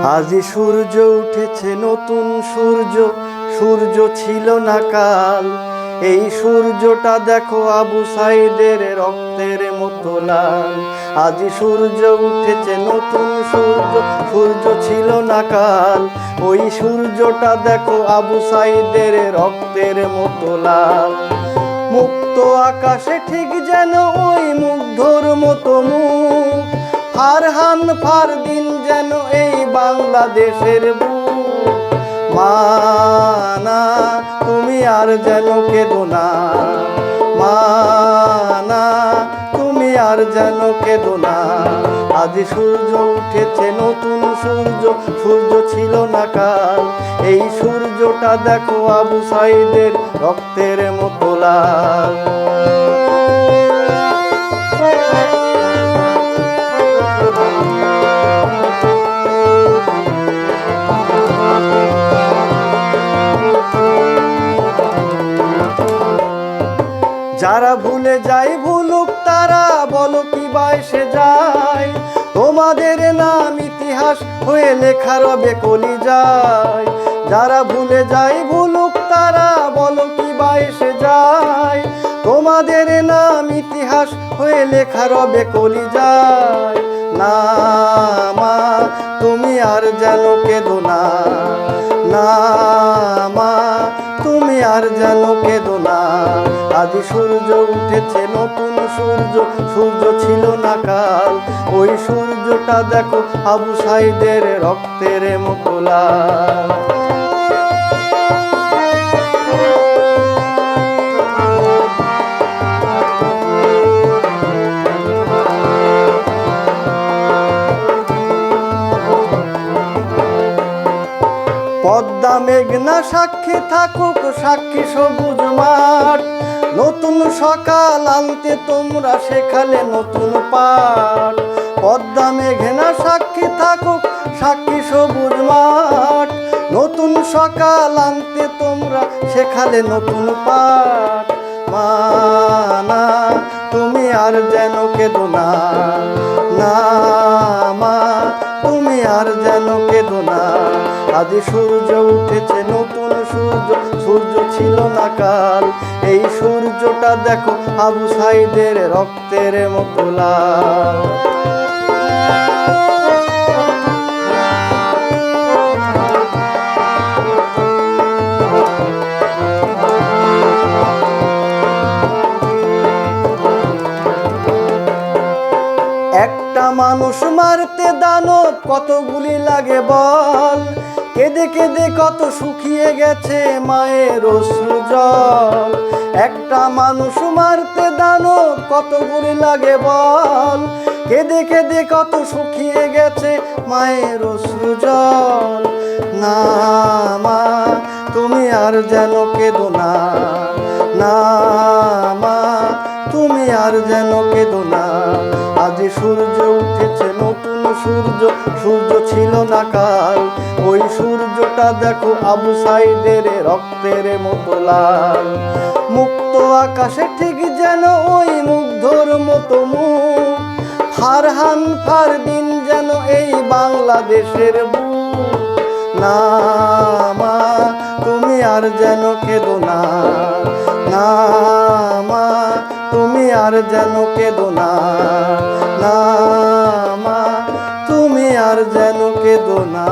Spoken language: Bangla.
আজি সূর্য উঠেছে নতুন সূর্য, সূর্য ছিল না কাল। এই সূর্যটা দেখো আবু সাইদের রক্তের মতো লাল। আজি সূর্য উঠেছে নতুন সূর্য, সূর্য ছিল না কাল। ওই সূর্যটা দেখো আবু সাইদের রক্তের মতো লাল। মুক্ত আকাশে ঠিক যেন ওই মুগ্ধর মতো মুখ, ফারহান ফারদিন যেন এই বাংলাদেশের বুক। মানা তুমি আর যেন কেঁদো না, মানা তুমি আর যেন কেঁদো না। আজ সূর্য উঠেছে নতুন সূর্য, সূর্য ছিল না কাল। এই সূর্যটা দেখো আবু সাইদের রক্তের মতো লাল। যারা ভুলে যায় ভুলুক তারা, বলো কি বাইসে যায়। তোমাদের নাম ইতিহাস হয়ে লেখা রবে কলিজায়। যারা ভুলে যায় ভুলুক তারা, বলো কি বাইসে যায়। তোমাদের নাম ইতিহাস হয়ে লেখা রবে কলিজায়। না মা তুমি আর যেন কেঁদো না, না মা তুমি আর যেন কেঁদো না। আজ সূর্য উঠেছে নতুন সূর্য, সূর্য ছিল না কাল। ওই সূর্যটা দেখো আবু সাইদের রক্তের মতো লাল। পদ্মা মেঘনা সাক্ষী থাকুক, সাক্ষী সবুজ মাঠ। নতুন সকাল আনতে তোমরা শেখালে নতুন পাঠ। পদ্মা মেঘনা সাক্ষী থাকুক, সাক্ষী সবুজ মাঠ। নতুন সকাল আনতে তোমরা শেখালে নতুন পাঠ। মানা তুমি আর যেন কেঁদো না, না মা তুমি আর যেন কেঁদো না। আজ সূর্য উঠেছে নতুন সূর্য, সূর্য ছিল না কাল। এই সূর্যটা দেখো আবু সাইদের রক্তের মতো লাল। একটা মানুষ মারতে দানব কতগুলি লাগে বল। কেঁদে কেঁদে কত শুকিয়ে গেছে মায়ের অশ্রু জল। একটা মানুষ মারতে দানব কতগুলি লাগে বল। কেঁদে কেঁদে কত শুকিয়ে গেছে মায়ের অশ্রু জল। না মা তুমি আর যেন কেঁদো না, না মা তুমি আর যেন কেঁদো না। আজ সূর্য উঠেছে নতুন সূর্য, সূর্য ছিল না কাল। ওই সূর্যটা দেখো আবু সাইদের রক্তের মতো লাল। মুক্ত আকাশে ঠিক যেন ওই মুগ্ধর মতো মুখ, ফারহান ফারদিন যেন এই বাংলাদেশের বুক। না মা তুমি আর যেন কেঁদো না, না মা তুমি আর যেন কেঁদো না, না মা তুমি আর যেন কেঁদো না।